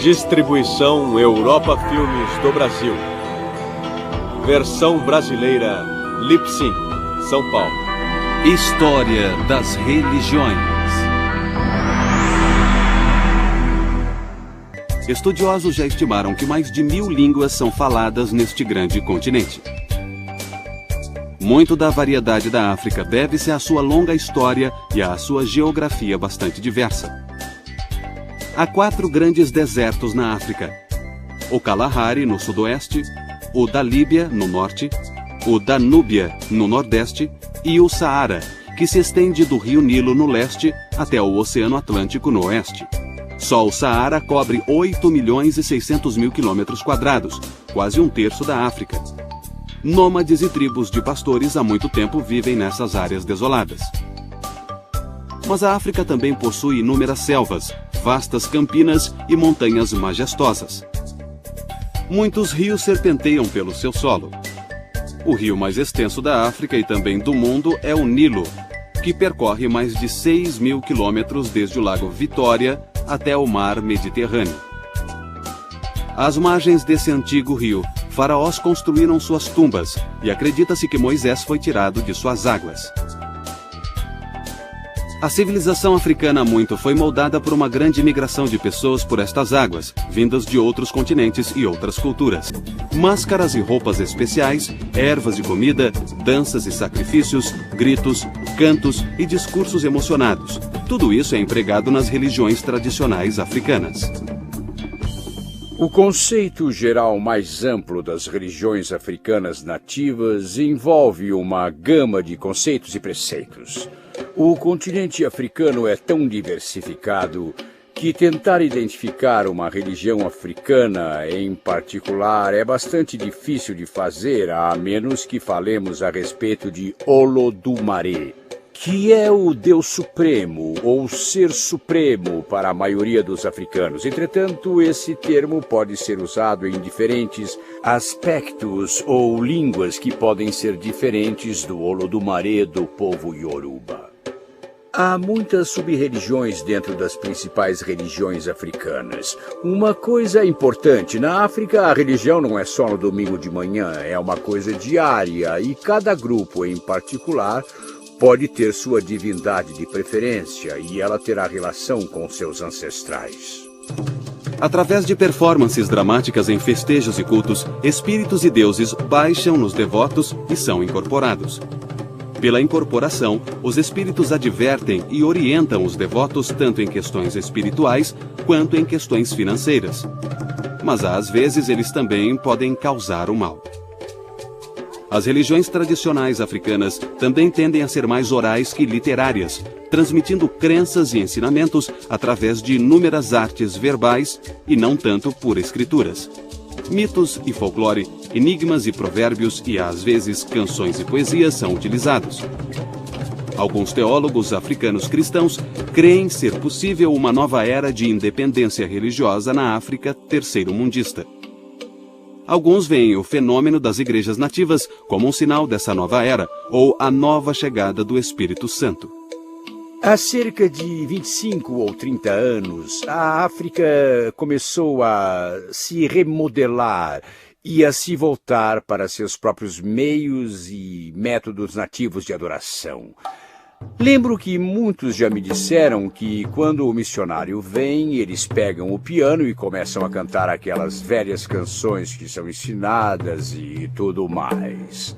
Distribuição Europa Filmes do Brasil. Versão brasileira Lipsyn, São Paulo. História das religiões. Estudiosos já estimaram que mais de 1000 línguas são faladas neste grande continente. Muito da variedade da África deve-se à sua longa história e à sua geografia bastante diversa. Há 4 grandes desertos na África: o Kalahari, no sudoeste, o da Líbia, no norte, o da Núbia, no nordeste, e o Saara, que se estende do rio Nilo, no leste, até o Oceano Atlântico, no oeste. Só o Saara cobre 8.600.000 km², quase um terço da África. Nômades e tribos de pastores há muito tempo vivem nessas áreas desoladas. Mas a África também possui inúmeras selvas, vastas campinas e montanhas majestosas. Muitos rios serpenteiam pelo seu solo. O rio mais extenso da África e também do mundo é o Nilo, que percorre mais de 6.000 quilômetros desde o Lago Vitória até o mar Mediterrâneo. Às margens desse antigo rio, faraós construíram suas tumbas e acredita-se que Moisés foi tirado de suas águas. A civilização africana há muito foi moldada por uma grande migração de pessoas por estas águas, vindas de outros continentes e outras culturas. Máscaras e roupas especiais, ervas e comida, danças e sacrifícios, gritos, cantos e discursos emocionados. Tudo isso é empregado nas religiões tradicionais africanas. O conceito geral mais amplo das religiões africanas nativas envolve uma gama de conceitos e preceitos. O continente africano é tão diversificado que tentar identificar uma religião africana em particular é bastante difícil de fazer, a menos que falemos a respeito de Olodumare, que é o Deus Supremo ou Ser Supremo para a maioria dos africanos. Entretanto, esse termo pode ser usado em diferentes aspectos ou línguas que podem ser diferentes do Olodumare do povo Yoruba. Há muitas sub-religiões dentro das principais religiões africanas. Uma coisa importante, na África a religião não é só no domingo de manhã, é uma coisa diária e cada grupo em particular pode ter sua divindade de preferência e ela terá relação com seus ancestrais. Através de performances dramáticas em festejos e cultos, espíritos e deuses baixam nos devotos e são incorporados. Pela incorporação, os espíritos advertem e orientam os devotos tanto em questões espirituais quanto em questões financeiras. Mas às vezes eles também podem causar o mal. As religiões tradicionais africanas também tendem a ser mais orais que literárias, transmitindo crenças e ensinamentos através de inúmeras artes verbais e não tanto por escrituras. Mitos e folclore, enigmas e provérbios e, às vezes, canções e poesias são utilizados. Alguns teólogos africanos cristãos creem ser possível uma nova era de independência religiosa na África terceiro-mundista. Alguns veem o fenômeno das igrejas nativas como um sinal dessa nova era, ou a nova chegada do Espírito Santo. Há cerca de 25 ou 30 anos, a África começou a se remodelar e a se voltar para seus próprios meios e métodos nativos de adoração. Lembro que muitos já me disseram que quando o missionário vem, eles pegam o piano e começam a cantar aquelas velhas canções que são ensinadas e tudo mais.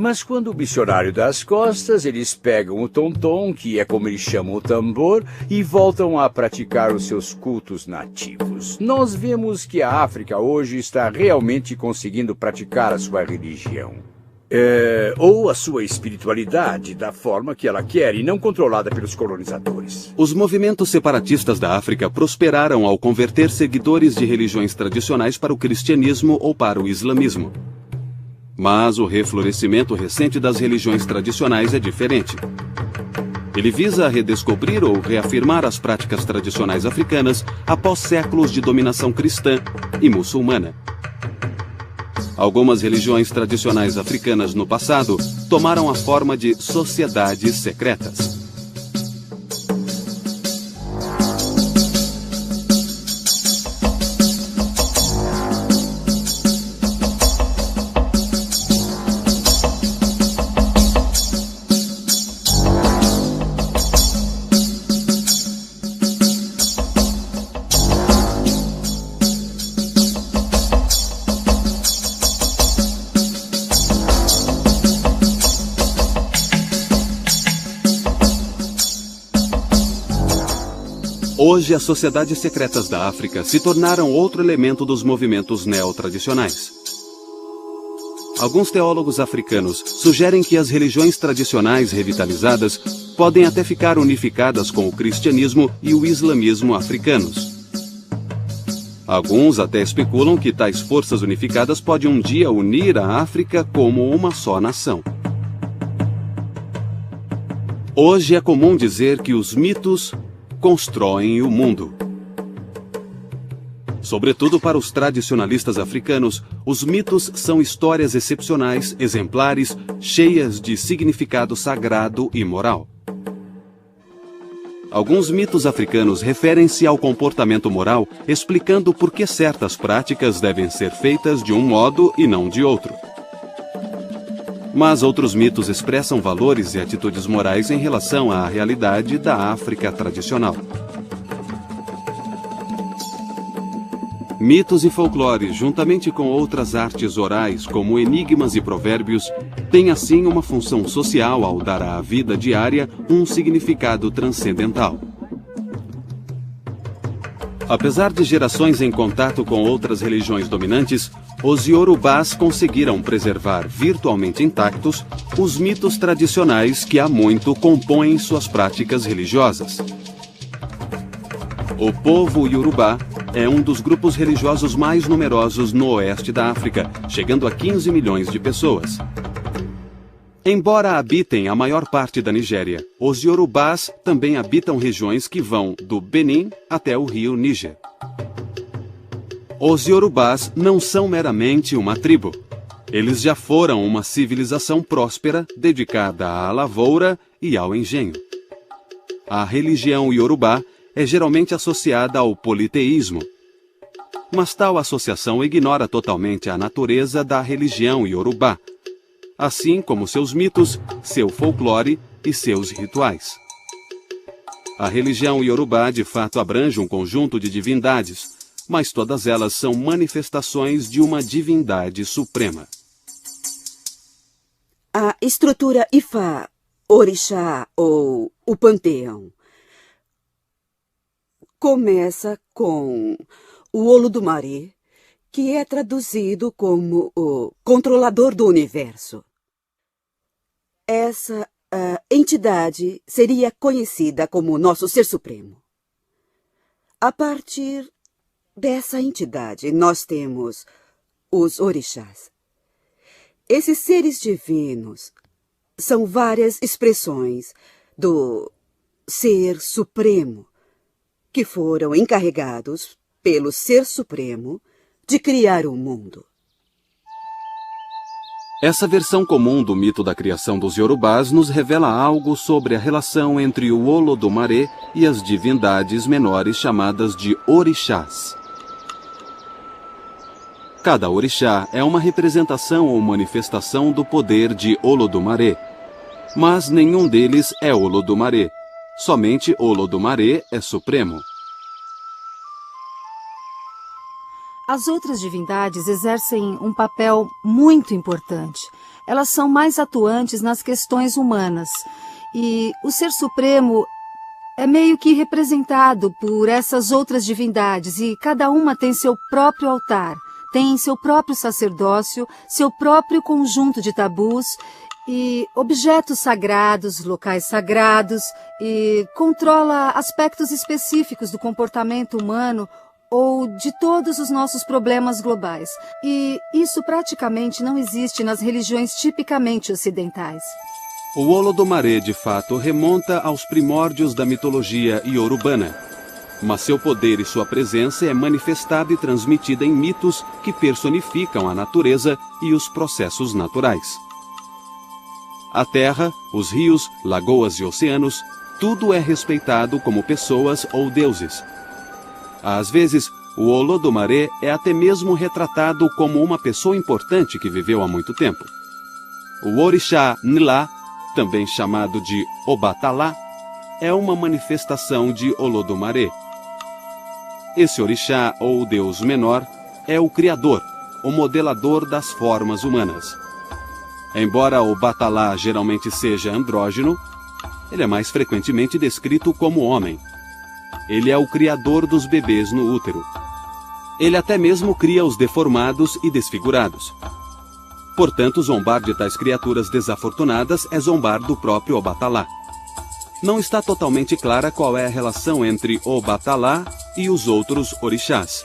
Mas quando o missionário dá as costas, eles pegam o tom-tom, que é como eles chamam o tambor, e voltam a praticar os seus cultos nativos. Nós vemos que a África hoje está realmente conseguindo praticar a sua religião. Ou a sua espiritualidade da forma que ela quer e não controlada pelos colonizadores. Os movimentos separatistas da África prosperaram ao converter seguidores de religiões tradicionais para o cristianismo ou para o islamismo. Mas o reflorescimento recente das religiões tradicionais é diferente. Ele visa redescobrir ou reafirmar as práticas tradicionais africanas após séculos de dominação cristã e muçulmana. Algumas religiões tradicionais africanas no passado tomaram a forma de sociedades secretas. Hoje, as sociedades secretas da África se tornaram outro elemento dos movimentos neotradicionais. Alguns teólogos africanos sugerem que as religiões tradicionais revitalizadas podem até ficar unificadas com o cristianismo e o islamismo africanos. Alguns até especulam que tais forças unificadas podem um dia unir a África como uma só nação. Hoje é comum dizer que os mitos constroem o mundo. Sobretudo para os tradicionalistas africanos, os mitos são histórias excepcionais, exemplares, cheias de significado sagrado e moral. Alguns mitos africanos referem-se ao comportamento moral, explicando por que certas práticas devem ser feitas de um modo e não de outro. Mas outros mitos expressam valores e atitudes morais em relação à realidade da África tradicional. Mitos e folclore, juntamente com outras artes orais, como enigmas e provérbios, têm assim uma função social ao dar à vida diária um significado transcendental. Apesar de gerações em contato com outras religiões dominantes, os iorubás conseguiram preservar virtualmente intactos os mitos tradicionais que há muito compõem suas práticas religiosas. O povo iorubá é um dos grupos religiosos mais numerosos no oeste da África, chegando a 15 milhões de pessoas. Embora habitem a maior parte da Nigéria, os iorubás também habitam regiões que vão do Benin até o rio Níger. Os iorubás não são meramente uma tribo. Eles já foram uma civilização próspera, dedicada à lavoura e ao engenho. A religião iorubá é geralmente associada ao politeísmo. Mas tal associação ignora totalmente a natureza da religião iorubá, assim como seus mitos, seu folclore e seus rituais. A religião iorubá de fato abrange um conjunto de divindades, mas todas elas são manifestações de uma divindade suprema. A estrutura Ifá, Orixá ou o panteão começa com o Olodumare, que é traduzido como o controlador do universo. Essa entidade seria conhecida como nosso Ser Supremo. A partir dessa entidade, nós temos os orixás. Esses seres divinos são várias expressões do Ser Supremo, que foram encarregados pelo Ser Supremo de criar o mundo. Essa versão comum do mito da criação dos iorubás nos revela algo sobre a relação entre o Olodumare e as divindades menores chamadas de orixás. Cada orixá é uma representação ou manifestação do poder de Olodumare, mas nenhum deles é Olodumare. Somente Olodumare é supremo. As outras divindades exercem um papel muito importante. Elas são mais atuantes nas questões humanas. E o Ser Supremo é meio que representado por essas outras divindades. E cada uma tem seu próprio altar, tem seu próprio sacerdócio, seu próprio conjunto de tabus e objetos sagrados, locais sagrados, e controla aspectos específicos do comportamento humano ou de todos os nossos problemas globais. E isso praticamente não existe nas religiões tipicamente ocidentais. O Olodumare, de fato, remonta aos primórdios da mitologia iorubana, mas seu poder e sua presença é manifestada e transmitida em mitos que personificam a natureza e os processos naturais. A terra, os rios, lagoas e oceanos, tudo é respeitado como pessoas ou deuses. Às vezes, o Olodumare é até mesmo retratado como uma pessoa importante que viveu há muito tempo. O orixá Nlá, também chamado de Obatalá, é uma manifestação de Olodumare. Esse orixá, ou deus menor, é o criador, o modelador das formas humanas. Embora o Batalá geralmente seja andrógeno, ele é mais frequentemente descrito como homem. ele é o criador dos bebês no útero. Ele até mesmo cria os deformados e desfigurados. Portanto, zombar de tais criaturas desafortunadas é zombar do próprio Obatalá. Não está totalmente clara qual é a relação entre Obatalá e os outros orixás,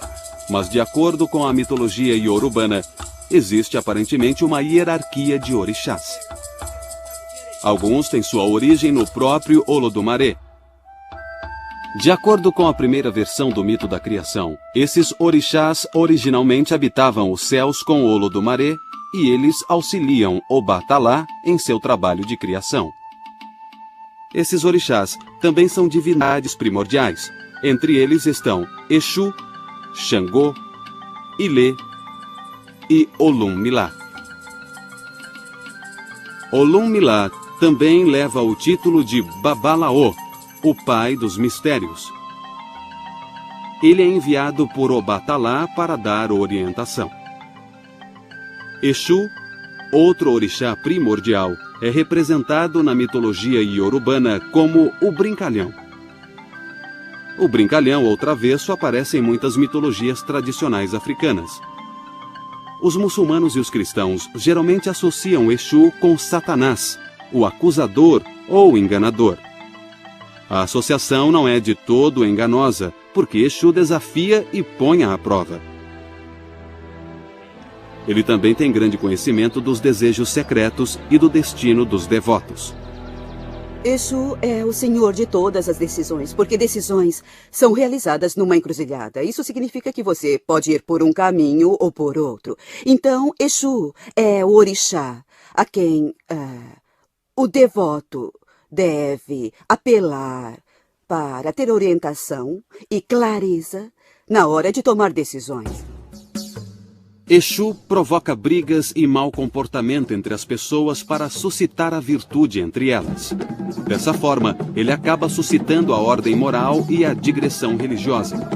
mas de acordo com a mitologia iorubana, existe aparentemente uma hierarquia de orixás. Alguns têm sua origem no próprio Olodumare. De acordo com a primeira versão do mito da criação, esses orixás originalmente habitavam os céus com Olodumare e eles auxiliam Obatalá em seu trabalho de criação. Esses orixás também são divindades primordiais. Entre eles estão Exu, Xangô, Ilê e Olum-Milá. Olum-Milá também leva o título de Babalaô, o pai dos mistérios. Ele é enviado por Obatalá para dar orientação. Exu, outro orixá primordial, é representado na mitologia iorubana como o brincalhão. O brincalhão ou travesso aparece em muitas mitologias tradicionais africanas. Os muçulmanos e os cristãos geralmente associam Exu com Satanás, o acusador ou enganador. A associação não é de todo enganosa, porque Exu desafia e põe à prova. Ele também tem grande conhecimento dos desejos secretos e do destino dos devotos. Exu é o senhor de todas as decisões, porque decisões são realizadas numa encruzilhada. Isso significa que você pode ir por um caminho ou por outro. Então, Exu é o orixá a quem o devoto deve apelar para ter orientação e clareza na hora de tomar decisões. Exu provoca brigas e mau comportamento entre as pessoas para suscitar a virtude entre elas. Dessa forma, ele acaba suscitando a ordem moral e a digressão religiosa.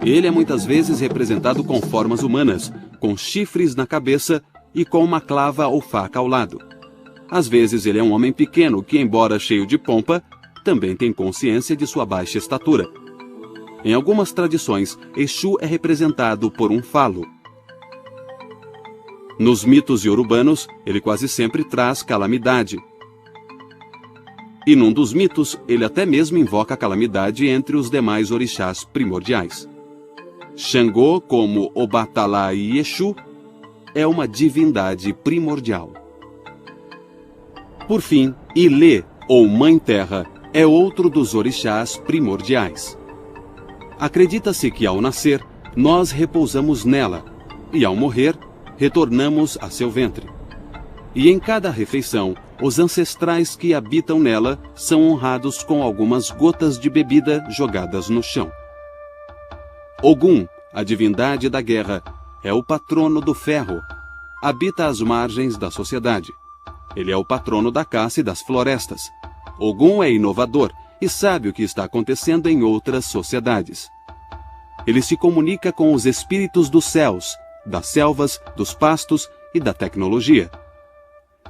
Ele é muitas vezes representado com formas humanas, com chifres na cabeça e com uma clava ou faca ao lado. Às vezes ele é um homem pequeno que, embora cheio de pompa, também tem consciência de sua baixa estatura. Em algumas tradições, Exu é representado por um falo. Nos mitos iorubanos, ele quase sempre traz calamidade. E num dos mitos, ele até mesmo invoca a calamidade entre os demais orixás primordiais. Xangô, como Obatalá e Exu, é uma divindade primordial. Por fim, Ilê, ou Mãe Terra, é outro dos orixás primordiais. Acredita-se que ao nascer, nós repousamos nela, e ao morrer, retornamos a seu ventre. E em cada refeição, os ancestrais que habitam nela são honrados com algumas gotas de bebida jogadas no chão. Ogum, a divindade da guerra, é o patrono do ferro. Habita às margens da sociedade. Ele é o patrono da caça e das florestas. Ogum é inovador e sabe o que está acontecendo em outras sociedades. Ele se comunica com os espíritos dos céus, das selvas, dos pastos e da tecnologia.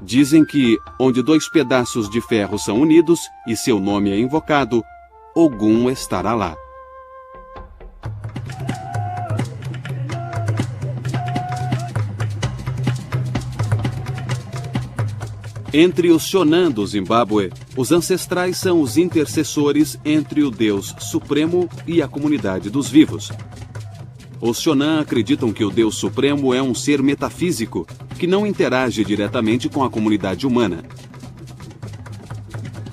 Dizem que, onde dois pedaços de ferro são unidos e seu nome é invocado, Ogum estará lá. Entre os Shonan do Zimbábue, os ancestrais são os intercessores entre o Deus Supremo e a comunidade dos vivos. Os Shonan acreditam que o Deus Supremo é um ser metafísico que não interage diretamente com a comunidade humana.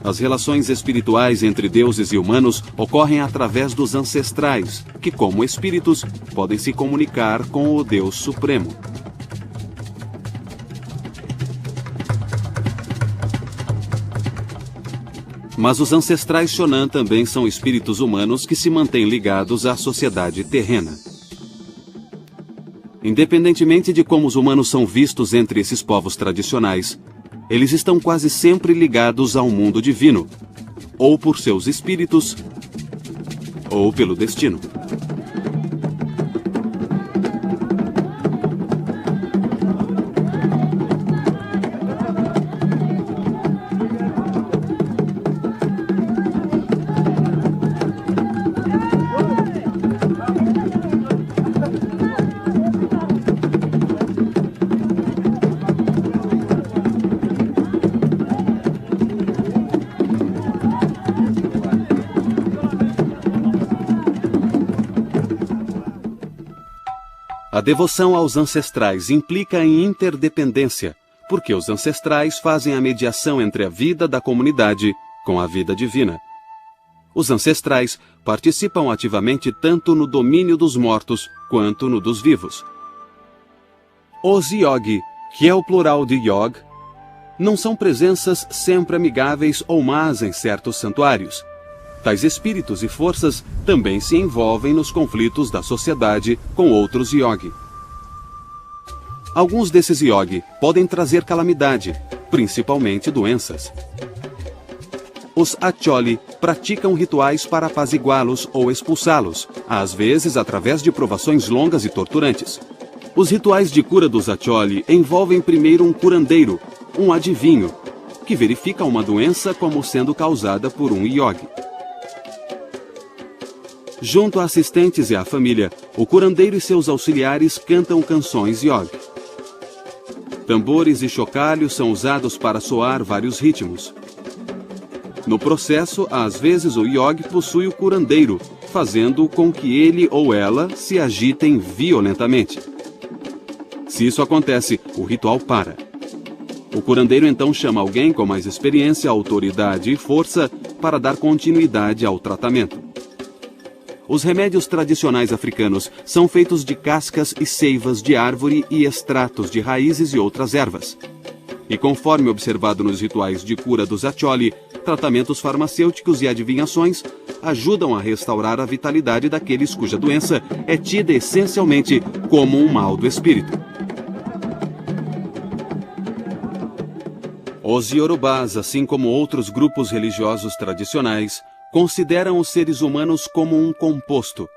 As relações espirituais entre deuses e humanos ocorrem através dos ancestrais, que, como espíritos, podem se comunicar com o Deus Supremo. Mas os ancestrais Shonan também são espíritos humanos que se mantêm ligados à sociedade terrena. Independentemente de como os humanos são vistos entre esses povos tradicionais, eles estão quase sempre ligados ao mundo divino, ou por seus espíritos, ou pelo destino. A devoção aos ancestrais implica em interdependência, porque os ancestrais fazem a mediação entre a vida da comunidade com a vida divina. Os ancestrais participam ativamente tanto no domínio dos mortos quanto no dos vivos. Os Yogi, que é o plural de Yog, não são presenças sempre amigáveis ou más em certos santuários. Tais espíritos e forças também se envolvem nos conflitos da sociedade com outros Yogi. Alguns desses Yogi podem trazer calamidade, principalmente doenças. Os Acholi praticam rituais para apaziguá-los ou expulsá-los, às vezes através de provações longas e torturantes. Os rituais de cura dos Acholi envolvem primeiro um curandeiro, um adivinho, que verifica uma doença como sendo causada por um Yogi. Junto a assistentes e à família, o curandeiro e seus auxiliares cantam canções Yogi. Tambores e chocalhos são usados para soar vários ritmos. No processo, às vezes o Yogi possui o curandeiro, fazendo com que ele ou ela se agitem violentamente. Se isso acontece, o ritual para. O curandeiro então chama alguém com mais experiência, autoridade e força para dar continuidade ao tratamento. Os remédios tradicionais africanos são feitos de cascas e seivas de árvore e extratos de raízes e outras ervas. E conforme observado nos rituais de cura dos Acholi, tratamentos farmacêuticos e adivinhações ajudam a restaurar a vitalidade daqueles cuja doença é tida essencialmente como um mal do espírito. Os Yorubás, assim como outros grupos religiosos tradicionais, consideram os seres humanos como um composto.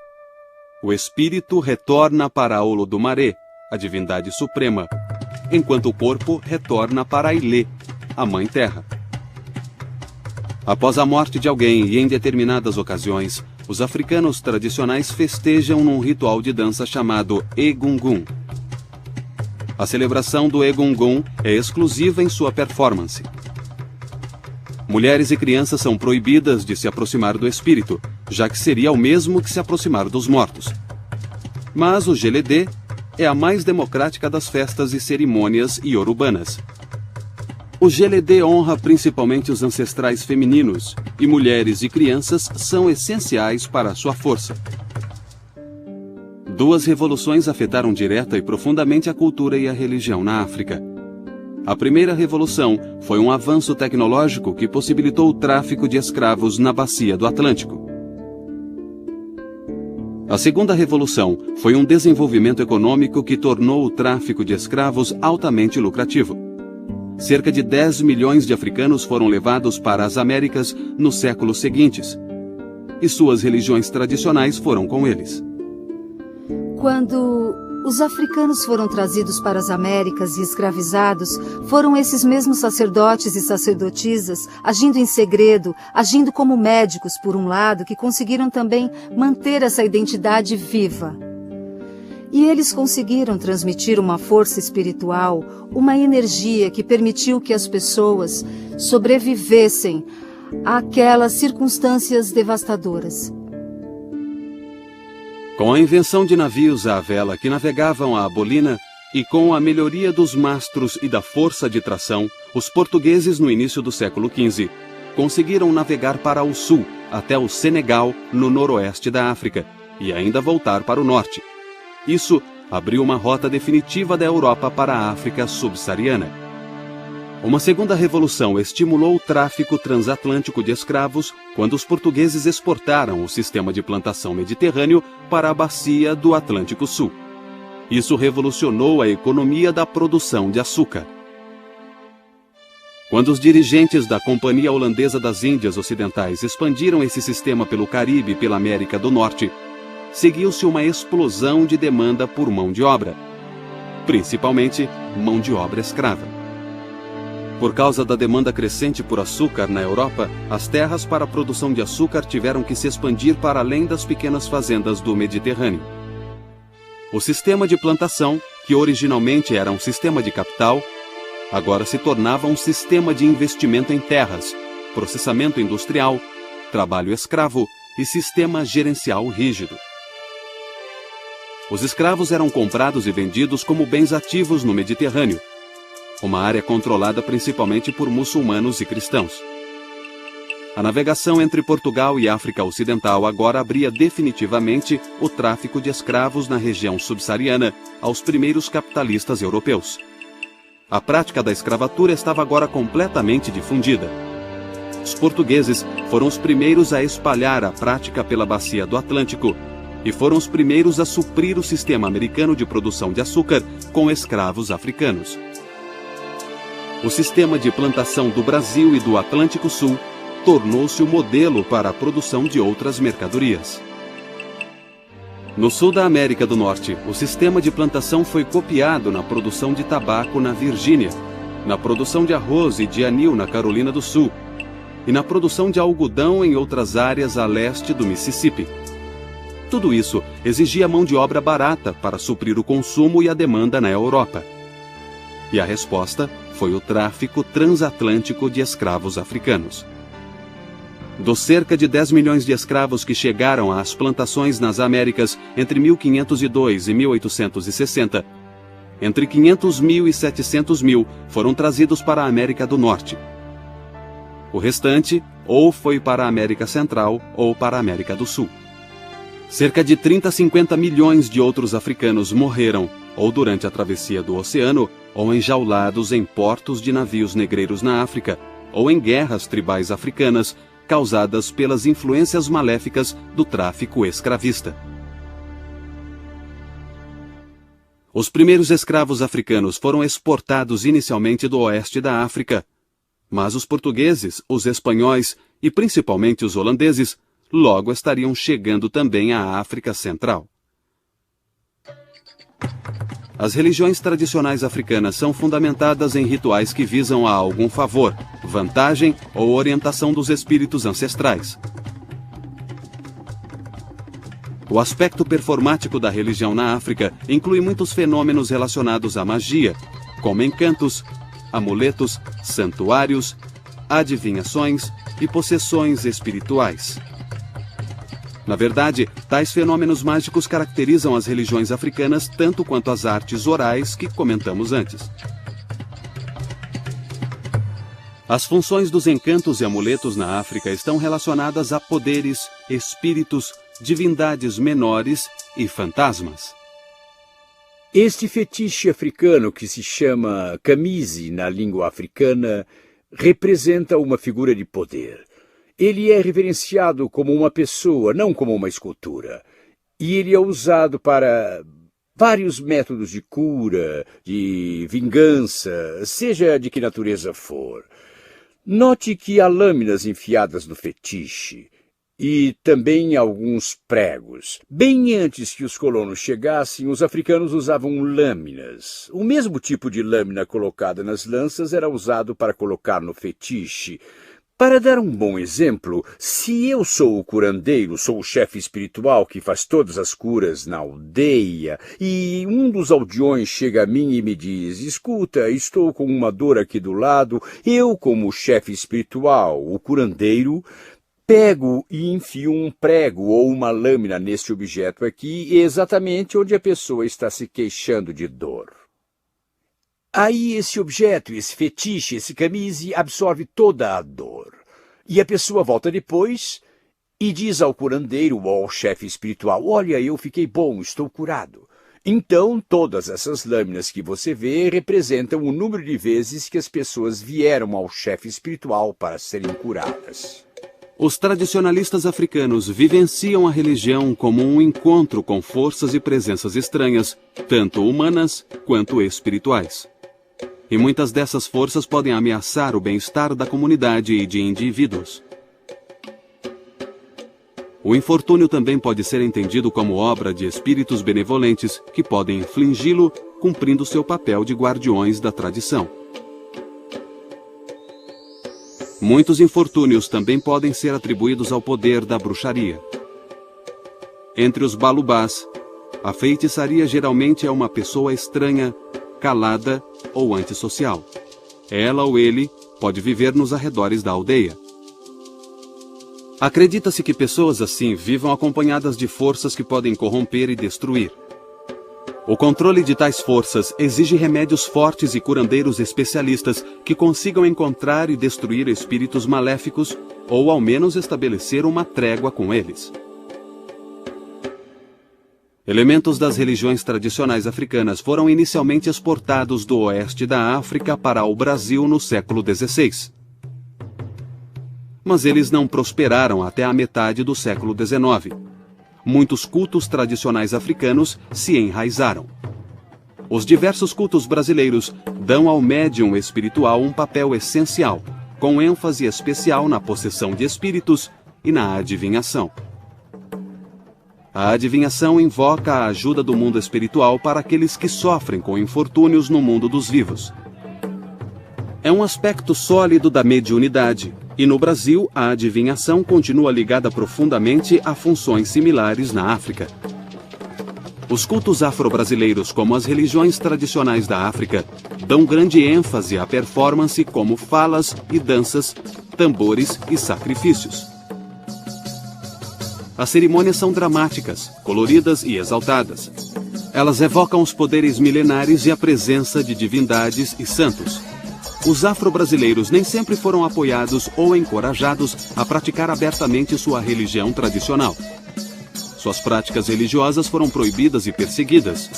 O espírito retorna para Olodumare, a divindade suprema, enquanto o corpo retorna para Ilê, a Mãe Terra. Após a morte de alguém e em determinadas ocasiões, os africanos tradicionais festejam num ritual de dança chamado Egungun. A celebração do Egungun é exclusiva em sua performance. Mulheres e crianças são proibidas de se aproximar do espírito, já que seria o mesmo que se aproximar dos mortos. Mas o Geledê é a mais democrática das festas e cerimônias iorubanas. O Geledê honra principalmente os ancestrais femininos, e mulheres e crianças são essenciais para a sua força. Duas revoluções afetaram direta e profundamente a cultura e a religião na África. A primeira revolução foi um avanço tecnológico que possibilitou o tráfico de escravos na bacia do Atlântico. A segunda revolução foi um desenvolvimento econômico que tornou o tráfico de escravos altamente lucrativo. Cerca de 10 milhões de africanos foram levados para as Américas nos séculos seguintes, e suas religiões tradicionais foram com eles. Quando os africanos foram trazidos para as Américas e escravizados, foram esses mesmos sacerdotes e sacerdotisas, agindo em segredo, agindo como médicos, por um lado, que conseguiram também manter essa identidade viva. E eles conseguiram transmitir uma força espiritual, uma energia que permitiu que as pessoas sobrevivessem àquelas circunstâncias devastadoras. Com a invenção de navios à vela que navegavam a Abolina e com a melhoria dos mastros e da força de tração, os portugueses no início do século XV conseguiram navegar para o sul, até o Senegal, no noroeste da África, e ainda voltar para o norte. Isso abriu uma rota definitiva da Europa para a África subsaariana. Uma segunda revolução estimulou o tráfico transatlântico de escravos quando os portugueses exportaram o sistema de plantação mediterrâneo para a bacia do Atlântico Sul. Isso revolucionou a economia da produção de açúcar. Quando os dirigentes da Companhia Holandesa das Índias Ocidentais expandiram esse sistema pelo Caribe e pela América do Norte, seguiu-se uma explosão de demanda por mão de obra, principalmente mão de obra escrava. Por causa da demanda crescente por açúcar na Europa, as terras para a produção de açúcar tiveram que se expandir para além das pequenas fazendas do Mediterrâneo. O sistema de plantação, que originalmente era um sistema de capital, agora se tornava um sistema de investimento em terras, processamento industrial, trabalho escravo e sistema gerencial rígido. Os escravos eram comprados e vendidos como bens ativos no Mediterrâneo, uma área controlada principalmente por muçulmanos e cristãos. A navegação entre Portugal e África Ocidental agora abria definitivamente o tráfico de escravos na região subsaariana aos primeiros capitalistas europeus. A prática da escravatura estava agora completamente difundida. Os portugueses foram os primeiros a espalhar a prática pela bacia do Atlântico e foram os primeiros a suprir o sistema americano de produção de açúcar com escravos africanos. O sistema de plantação do Brasil e do Atlântico Sul tornou-se o modelo para a produção de outras mercadorias. No sul da América do Norte, o sistema de plantação foi copiado na produção de tabaco na Virgínia, na produção de arroz e de anil na Carolina do Sul e na produção de algodão em outras áreas a leste do Mississippi. Tudo isso exigia mão de obra barata para suprir o consumo e a demanda na Europa. E a resposta foi o tráfico transatlântico de escravos africanos. Dos cerca de 10 milhões de escravos que chegaram às plantações nas Américas entre 1502 e 1860, entre 500 mil e 700 mil foram trazidos para a América do Norte. O restante ou foi para a América Central ou para a América do Sul. Cerca de 30 a 50 milhões de outros africanos morreram ou durante a travessia do oceano ou enjaulados em portos de navios negreiros na África ou em guerras tribais africanas causadas pelas influências maléficas do tráfico escravista. Os primeiros escravos africanos foram exportados inicialmente do oeste da África, mas os portugueses, os espanhóis e principalmente os holandeses logo estariam chegando também à África Central. As religiões tradicionais africanas são fundamentadas em rituais que visam a algum favor, vantagem ou orientação dos espíritos ancestrais. O aspecto performático da religião na África inclui muitos fenômenos relacionados à magia, como encantos, amuletos, santuários, adivinhações e possessões espirituais. Na verdade, tais fenômenos mágicos caracterizam as religiões africanas tanto quanto as artes orais que comentamos antes. As funções dos encantos e amuletos na África estão relacionadas a poderes, espíritos, divindades menores e fantasmas. Este fetiche africano, que se chama camise na língua africana, representa uma figura de poder. Ele é reverenciado como uma pessoa, não como uma escultura. E ele é usado para vários métodos de cura, de vingança, seja de que natureza for. Note que há lâminas enfiadas no fetiche e também alguns pregos. Bem antes que os colonos chegassem, os africanos usavam lâminas. O mesmo tipo de lâmina colocada nas lanças era usado para colocar no fetiche. Para dar um bom exemplo, se eu sou o curandeiro, sou o chefe espiritual que faz todas as curas na aldeia, e um dos aldeões chega a mim e me diz: escuta, estou com uma dor aqui do lado, eu, como chefe espiritual, o curandeiro, pego e enfio um prego ou uma lâmina neste objeto aqui, exatamente onde a pessoa está se queixando de dor. Aí esse objeto, esse fetiche, esse camise absorve toda a dor. E a pessoa volta depois e diz ao curandeiro ou ao chefe espiritual: olha, eu fiquei bom, estou curado. Então, todas essas lâminas que você vê representam o número de vezes que as pessoas vieram ao chefe espiritual para serem curadas. Os tradicionalistas africanos vivenciam a religião como um encontro com forças e presenças estranhas, tanto humanas quanto espirituais. E muitas dessas forças podem ameaçar o bem-estar da comunidade e de indivíduos. O infortúnio também pode ser entendido como obra de espíritos benevolentes que podem infligi-lo, cumprindo seu papel de guardiões da tradição. Muitos infortúnios também podem ser atribuídos ao poder da bruxaria. Entre os balubás, a feitiçaria geralmente é uma pessoa estranha, calada ou antissocial. Ela ou ele pode viver nos arredores da aldeia. Acredita-se que pessoas assim vivam acompanhadas de forças que podem corromper e destruir. O controle de tais forças exige remédios fortes e curandeiros especialistas que consigam encontrar e destruir espíritos maléficos ou ao menos estabelecer uma trégua com eles. Elementos das religiões tradicionais africanas foram inicialmente exportados do oeste da África para o Brasil no século XVI. Mas eles não prosperaram até a metade do século XIX. Muitos cultos tradicionais africanos se enraizaram. Os diversos cultos brasileiros dão ao médium espiritual um papel essencial, com ênfase especial na possessão de espíritos e na adivinhação. A adivinhação invoca a ajuda do mundo espiritual para aqueles que sofrem com infortúnios no mundo dos vivos. É um aspecto sólido da mediunidade, e no Brasil a adivinhação continua ligada profundamente a funções similares na África. Os cultos afro-brasileiros, como as religiões tradicionais da África, dão grande ênfase à performance como falas e danças, tambores e sacrifícios. As cerimônias são dramáticas, coloridas e exaltadas. Elas evocam os poderes milenares e a presença de divindades e santos. Os afro-brasileiros nem sempre foram apoiados ou encorajados a praticar abertamente sua religião tradicional. Suas práticas religiosas foram proibidas e perseguidas.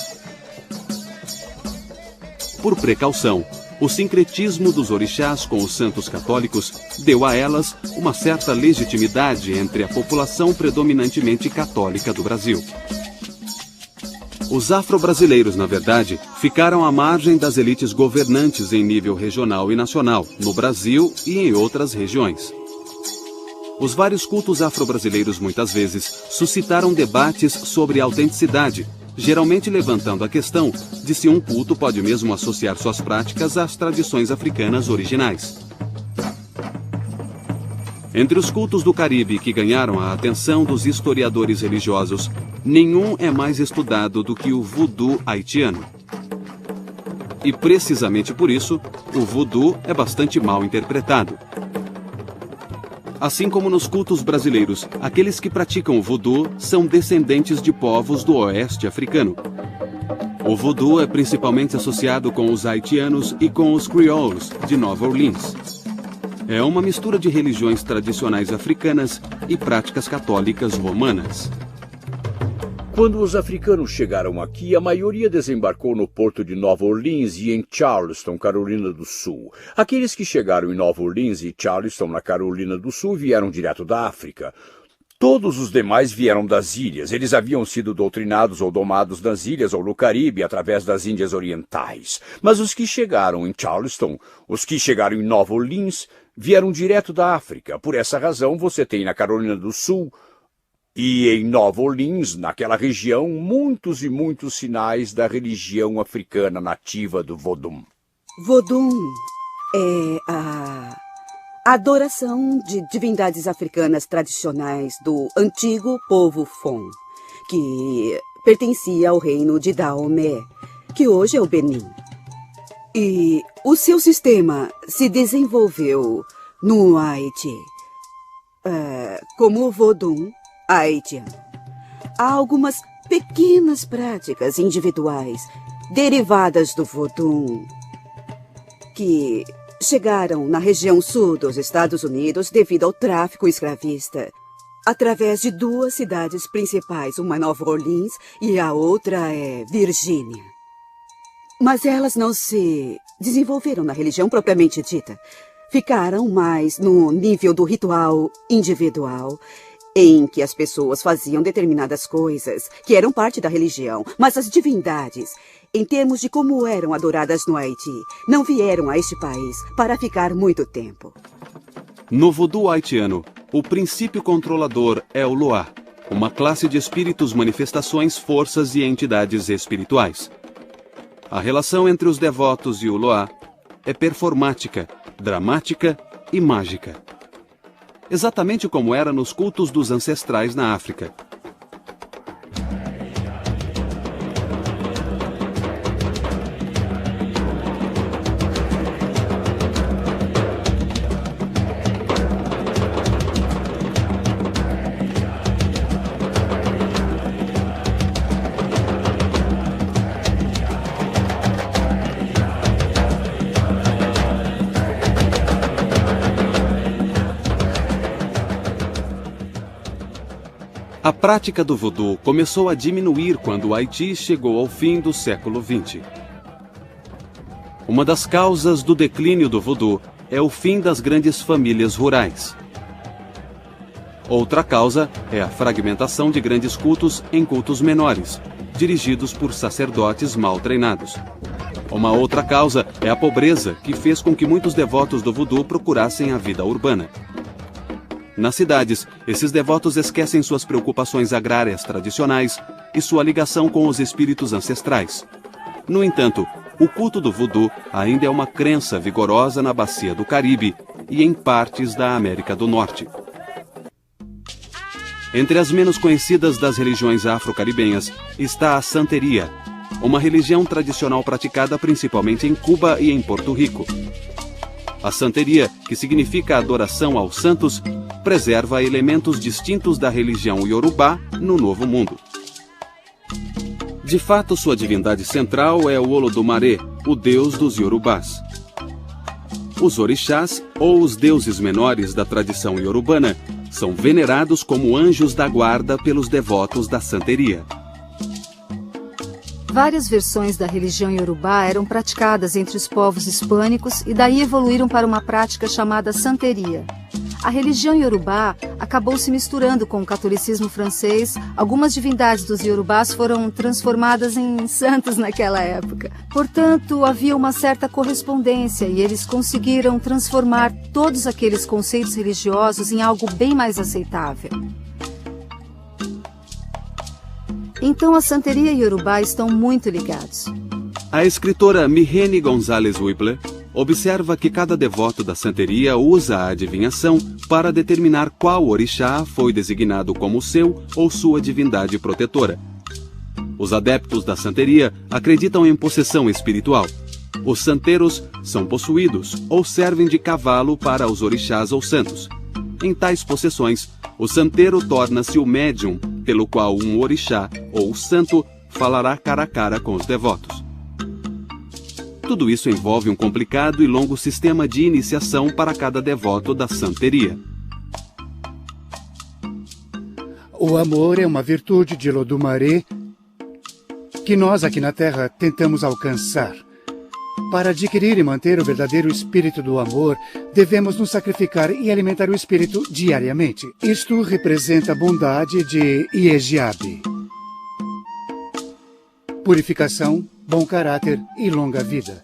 Por precaução, o sincretismo dos orixás com os santos católicos deu a elas uma certa legitimidade entre a população predominantemente católica do Brasil. Os afro-brasileiros, na verdade, ficaram à margem das elites governantes em nível regional e nacional, no Brasil e em outras regiões. Os vários cultos afro-brasileiros muitas vezes suscitaram debates sobre autenticidade, geralmente levantando a questão de se um culto pode mesmo associar suas práticas às tradições africanas originais. Entre os cultos do Caribe que ganharam a atenção dos historiadores religiosos, nenhum é mais estudado do que o voodoo haitiano. E precisamente por isso, o voodoo é bastante mal interpretado. Assim como nos cultos brasileiros, aqueles que praticam o voodoo são descendentes de povos do oeste africano. O voodoo é principalmente associado com os haitianos e com os crioulos de Nova Orleans. É uma mistura de religiões tradicionais africanas e práticas católicas romanas. Quando os africanos chegaram aqui, a maioria desembarcou no porto de Nova Orleans e em Charleston, Carolina do Sul. Aqueles que chegaram em Nova Orleans e Charleston, na Carolina do Sul, vieram direto da África. Todos os demais vieram das ilhas. Eles haviam sido doutrinados ou domados nas ilhas ou no Caribe através das Índias Orientais. Mas os que chegaram em Charleston, os que chegaram em Nova Orleans, vieram direto da África. Por essa razão, você tem na Carolina do Sul e em Nova Orleans, naquela região, muitos e muitos sinais da religião africana nativa do Vodum. Vodum é a adoração de divindades africanas tradicionais do antigo povo Fon, que pertencia ao reino de Daomé, que hoje é o Benin. E o seu sistema se desenvolveu no Haiti, como o Vodum haitiano. Há algumas pequenas práticas individuais derivadas do Vodum que chegaram na região sul dos Estados Unidos devido ao tráfico escravista, através de duas cidades principais, uma Nova Orleans e a outra é Virgínia. Mas elas não se desenvolveram na religião propriamente dita. Ficaram mais no nível do ritual individual, em que as pessoas faziam determinadas coisas que eram parte da religião, mas as divindades, em termos de como eram adoradas no Haiti, não vieram a este país para ficar muito tempo. No voodoo haitiano, o princípio controlador é o Loa, uma classe de espíritos, manifestações, forças e entidades espirituais. A relação entre os devotos e o Loa é performática, dramática e mágica. Exatamente como era nos cultos dos ancestrais na África. A prática do voodoo começou a diminuir quando o Haiti chegou ao fim do século XX. Uma das causas do declínio do voodoo é o fim das grandes famílias rurais. Outra causa é a fragmentação de grandes cultos em cultos menores, dirigidos por sacerdotes mal treinados. Uma outra causa é a pobreza, que fez com que muitos devotos do voodoo procurassem a vida urbana. Nas cidades, esses devotos esquecem suas preocupações agrárias tradicionais e sua ligação com os espíritos ancestrais. No entanto, o culto do voodoo ainda é uma crença vigorosa na bacia do Caribe e em partes da América do Norte. Entre as menos conhecidas das religiões afro-caribenhas está a santeria, uma religião tradicional praticada principalmente em Cuba e em Porto Rico. A santeria, que significa adoração aos santos, preserva elementos distintos da religião iorubá no Novo Mundo. De fato, sua divindade central é o Olodumare, o deus dos iorubás. Os orixás, ou os deuses menores da tradição iorubana, são venerados como anjos da guarda pelos devotos da santeria. Várias versões da religião iorubá eram praticadas entre os povos hispânicos e daí evoluíram para uma prática chamada santeria. A religião iorubá acabou se misturando com o catolicismo francês. Algumas divindades dos iorubás foram transformadas em santos naquela época. Portanto, havia uma certa correspondência e eles conseguiram transformar todos aqueles conceitos religiosos em algo bem mais aceitável. Então, a santeria e iorubá estão muito ligados. A escritora Mihene Gonzalez Whipler observa que cada devoto da santeria usa a adivinhação para determinar qual orixá foi designado como seu ou sua divindade protetora. Os adeptos da santeria acreditam em possessão espiritual. Os santeiros são possuídos ou servem de cavalo para os orixás ou santos. Em tais possessões, o santeiro torna-se o médium pelo qual um orixá ou santo falará cara a cara com os devotos. Tudo isso envolve um complicado e longo sistema de iniciação para cada devoto da santeria. O amor é uma virtude de Olodumare que nós aqui na Terra tentamos alcançar. Para adquirir e manter o verdadeiro espírito do amor, devemos nos sacrificar e alimentar o espírito diariamente. Isto representa a bondade de Iejiabe. Purificação, bom caráter e longa vida.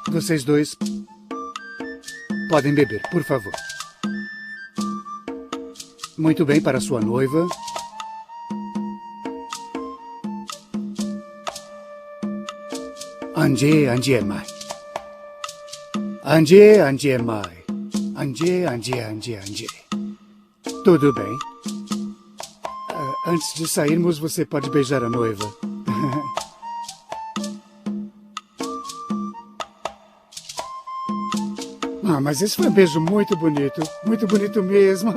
Vocês dois podem beber, por favor. Muito bem, para sua noiva. Anje, anje mai. Anje, anje mai. Anje, anje, anje, anje. Tudo bem. Antes de sairmos, você pode beijar a noiva. Mas esse foi um beijo muito bonito mesmo.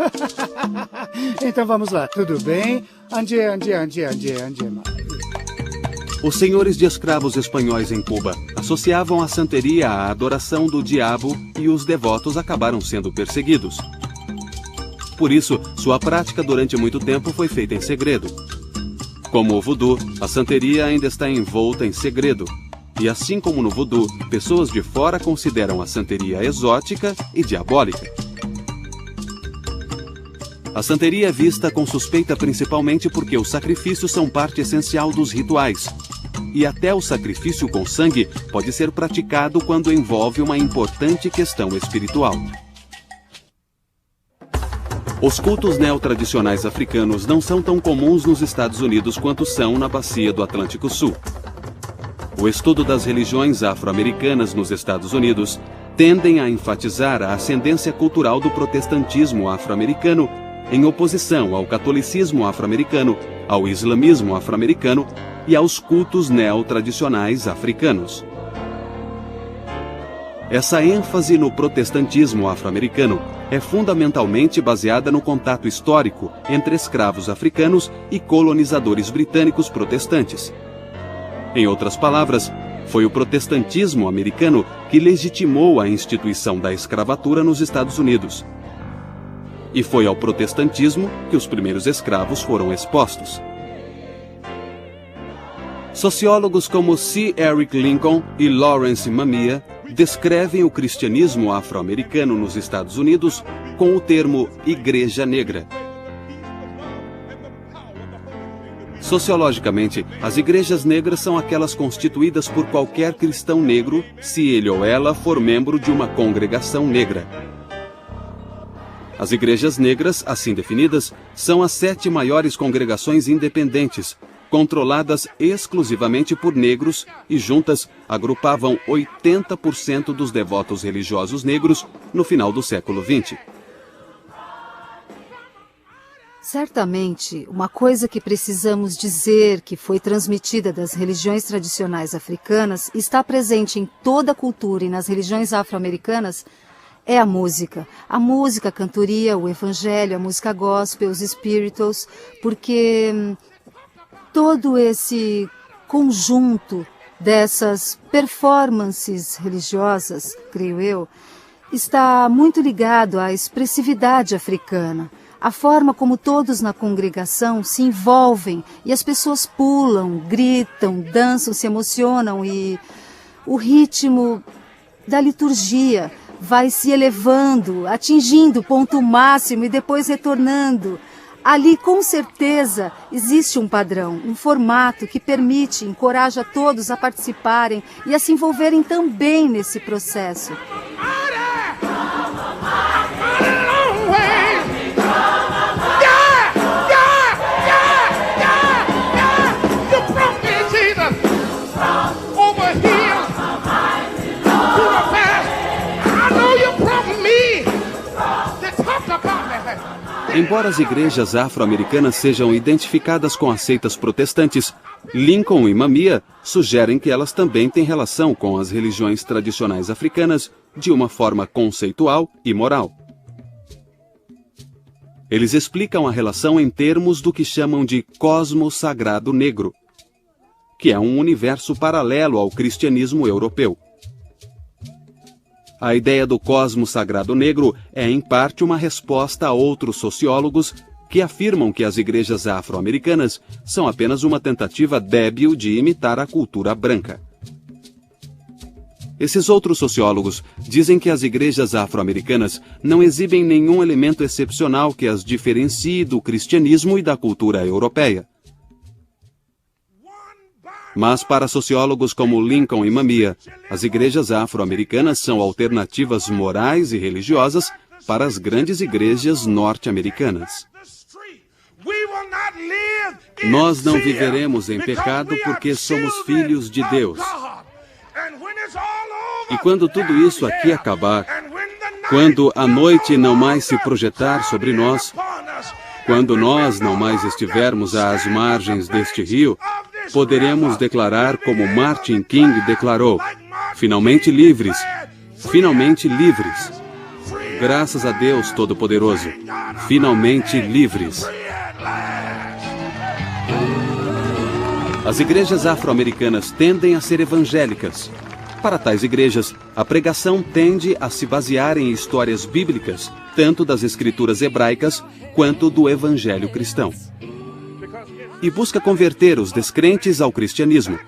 Então vamos lá, tudo bem? Anje, anje, anje, anje, anje mai. Os senhores de escravos espanhóis em Cuba associavam a santeria à adoração do diabo e os devotos acabaram sendo perseguidos. Por isso, sua prática durante muito tempo foi feita em segredo. Como o voodoo, a santeria ainda está envolta em segredo. E assim como no voodoo, pessoas de fora consideram a santeria exótica e diabólica. A santeria é vista com suspeita principalmente porque os sacrifícios são parte essencial dos rituais. E até o sacrifício com sangue pode ser praticado quando envolve uma importante questão espiritual. Os cultos neotradicionais africanos não são tão comuns nos Estados Unidos quanto são na bacia do Atlântico Sul. O estudo das religiões afro-americanas nos Estados Unidos tendem a enfatizar a ascendência cultural do protestantismo afro-americano em oposição ao catolicismo afro-americano, ao islamismo afro-americano e aos cultos neotradicionais africanos. Essa ênfase no protestantismo afro-americano é fundamentalmente baseada no contato histórico entre escravos africanos e colonizadores britânicos protestantes. Em outras palavras, foi o protestantismo americano que legitimou a instituição da escravatura nos Estados Unidos. e foi ao protestantismo que os primeiros escravos foram expostos. Sociólogos como C. Eric Lincoln e Lawrence Mamiya descrevem o cristianismo afro-americano nos Estados Unidos com o termo Igreja Negra. Sociologicamente, as igrejas negras são aquelas constituídas por qualquer cristão negro, se ele ou ela for membro de uma congregação negra. As igrejas negras, assim definidas, são as 7 maiores congregações independentes, controladas exclusivamente por negros e juntas agrupavam 80% dos devotos religiosos negros no final do século XX. Certamente, uma coisa que precisamos dizer que foi transmitida das religiões tradicionais africanas está presente em toda a cultura e nas religiões afro-americanas é a música. A música, a cantoria, o evangelho, a música gospel, os spirituals, porque todo esse conjunto dessas performances religiosas, creio eu, está muito ligado à expressividade africana. A forma como todos na congregação se envolvem e as pessoas pulam, gritam, dançam, se emocionam e o ritmo da liturgia vai se elevando, atingindo o ponto máximo e depois retornando. Ali, com certeza, existe um padrão, um formato que permite, encoraja todos a participarem e a se envolverem também nesse processo. Embora as igrejas afro-americanas sejam identificadas com as seitas protestantes, Lincoln e Mamiya sugerem que elas também têm relação com as religiões tradicionais africanas de uma forma conceitual e moral. Eles explicam a relação em termos do que chamam de cosmos sagrado negro, que é um universo paralelo ao cristianismo europeu. A ideia do cosmos sagrado negro é, em parte, uma resposta a outros sociólogos que afirmam que as igrejas afro-americanas são apenas uma tentativa débil de imitar a cultura branca. Esses outros sociólogos dizem que as igrejas afro-americanas não exibem nenhum elemento excepcional que as diferencie do cristianismo e da cultura europeia. Mas para sociólogos como Lincoln e Mamiya, as igrejas afro-americanas são alternativas morais e religiosas para as grandes igrejas norte-americanas. Nós não viveremos em pecado porque somos filhos de Deus. E quando tudo isso aqui acabar, quando a noite não mais se projetar sobre nós, quando nós não mais estivermos às margens deste rio, poderemos declarar como Martin King declarou: finalmente livres, finalmente livres. Graças a Deus Todo-Poderoso, finalmente livres. As igrejas afro-americanas tendem a ser evangélicas. Para tais igrejas, a pregação tende a se basear em histórias bíblicas, tanto das escrituras hebraicas quanto do evangelho cristão. E busca converter os descrentes ao cristianismo.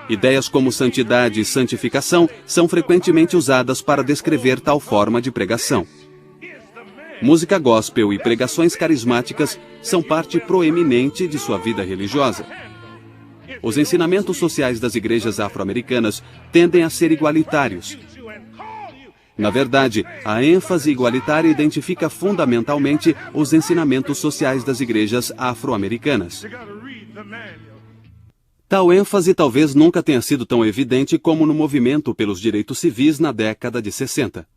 Ideias como santidade e santificação são frequentemente usadas para descrever tal forma de pregação. Música gospel e pregações carismáticas são parte proeminente de sua vida religiosa. Os ensinamentos sociais das igrejas afro-americanas tendem a ser igualitários. Na verdade, a ênfase igualitária identifica fundamentalmente os ensinamentos sociais das igrejas afro-americanas. Tal ênfase talvez nunca tenha sido tão evidente como no movimento pelos direitos civis na década de 60.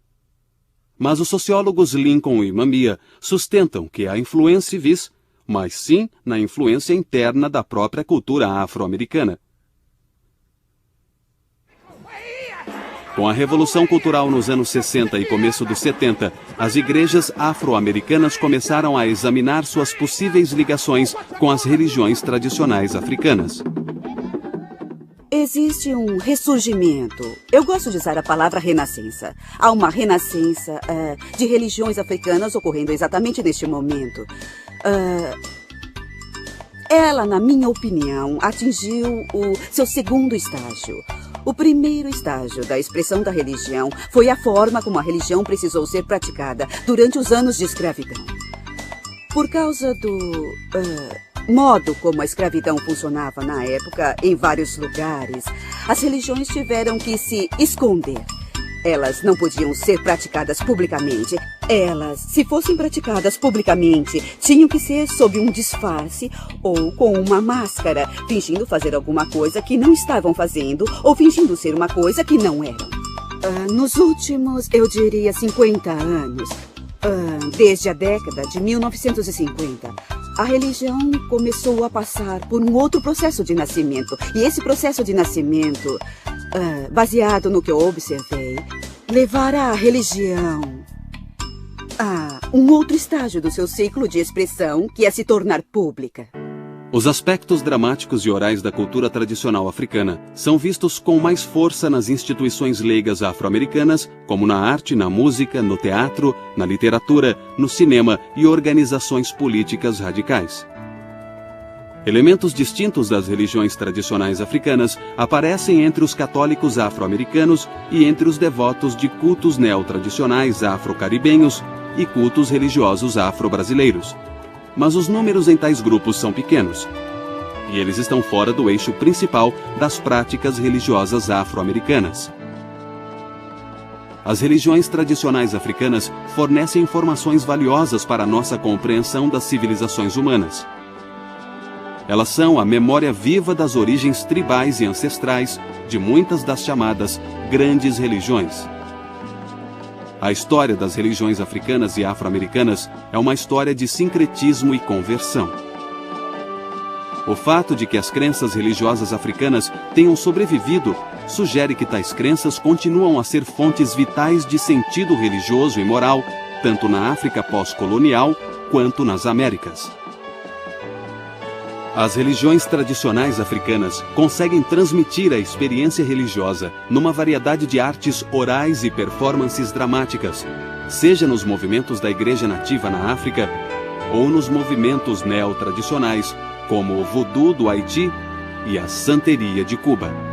Mas os sociólogos Lincoln e Mamiya sustentam que há influência civis, mas sim na influência interna da própria cultura afro-americana. Com a Revolução Cultural nos anos 60 e começo dos 70, as igrejas afro-americanas começaram a examinar suas possíveis ligações com as religiões tradicionais africanas. existe um ressurgimento. Eu gosto de usar a palavra renascença. Há uma renascença de religiões africanas ocorrendo exatamente neste momento. Ela, na minha opinião, atingiu o seu segundo estágio. O primeiro estágio da expressão da religião foi a forma como a religião precisou ser praticada durante os anos de escravidão. Por causa do modo como a escravidão funcionava na época, em vários lugares, as religiões tiveram que se esconder. Elas não podiam ser praticadas publicamente. Elas, se fossem praticadas publicamente, tinham que ser sob um disfarce ou com uma máscara, fingindo fazer alguma coisa que não estavam fazendo ou fingindo ser uma coisa que não eram. Nos últimos, eu diria, 50 anos, desde a década de 1950, a religião começou a passar por um outro processo de nascimento. E esse processo de nascimento, baseado no que eu observei, levará a religião a um outro estágio do seu ciclo de expressão, que é se tornar pública. Os aspectos dramáticos e orais da cultura tradicional africana são vistos com mais força nas instituições leigas afro-americanas, como na arte, na música, no teatro, na literatura, no cinema e organizações políticas radicais. Elementos distintos das religiões tradicionais africanas aparecem entre os católicos afro-americanos e entre os devotos de cultos neotradicionais afro-caribenhos e cultos religiosos afro-brasileiros. Mas os números em tais grupos são pequenos, e eles estão fora do eixo principal das práticas religiosas afro-americanas. As religiões tradicionais africanas fornecem informações valiosas para a nossa compreensão das civilizações humanas. Elas são a memória viva das origens tribais e ancestrais de muitas das chamadas grandes religiões. A história das religiões africanas e afro-americanas é uma história de sincretismo e conversão. O fato de que as crenças religiosas africanas tenham sobrevivido sugere que tais crenças continuam a ser fontes vitais de sentido religioso e moral, tanto na África pós-colonial quanto nas Américas. As religiões tradicionais africanas conseguem transmitir a experiência religiosa numa variedade de artes orais e performances dramáticas, seja nos movimentos da Igreja Nativa na África ou nos movimentos neotradicionais, como o Voodoo do Haiti e a Santeria de Cuba.